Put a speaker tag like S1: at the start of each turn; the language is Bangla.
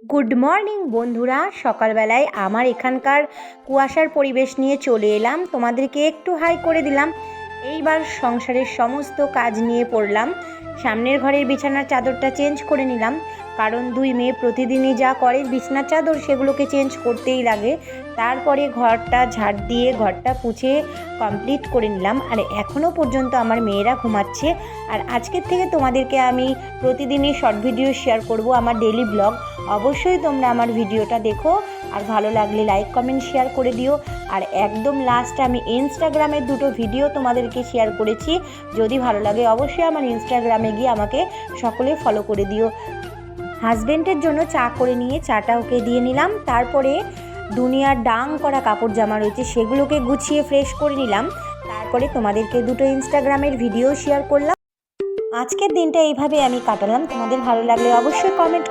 S1: গুড মর্নিং বন্ধুরা, সকালবেলায় আমার এখানকার কুয়াশার পরিবেশ নিয়ে চলে এলাম, তোমাদেরকে একটু হাই করে দিলাম। এইবার সংসারের সমস্ত কাজ নিয়ে পড়লাম। সামনের ঘরের বিছানার চাদরটা চেঞ্জ করে নিলাম, কারণ দুই মেয়ে প্রতিদিনই যা করে বিছানার চাদর সেগুলোকে চেঞ্জ করতেই লাগে। তারপরে ঘরটা ঝাড় দিয়ে ঘরটা পুছে কমপ্লিট করে নিলাম। আর এখনও পর্যন্ত আমার মেয়েরা ঘুমাচ্ছে। আর আজকের থেকে তোমাদেরকে আমি প্রতিদিনই শর্ট ভিডিও শেয়ার করব, আমার ডেইলি ব্লগ। অবশ্যই তোমরা আমার ভিডিওটা দেখো, আর ভালো লাগলে লাইক কমেন্ট শেয়ার করে দিও। আর একদম লাস্টে আমি ইনস্টাগ্রামের দুটো ভিডিও তোমাদেরকে শেয়ার করেছি, যদি ভালো লাগে অবশ্যই আমার ইনস্টাগ্রামে গিয়ে আমাকে সকলে ফলো করে দিও। হাজব্যান্ডের জন্য চা করে নিয়ে চাটা ওকে দিয়ে নিলাম। তারপরে দুনিয়ার ডাং করা কাপড় জামা রয়েছে সেগুলোকে গুছিয়ে ফ্রেশ করে নিলাম। তারপরে তোমাদেরকে দুটো ইনস্টাগ্রামের ভিডিও শেয়ার করলাম। আজকের দিনটা এইভাবে আমি কাটালাম। তোমাদের ভালো লাগলে অবশ্যই কমেন্ট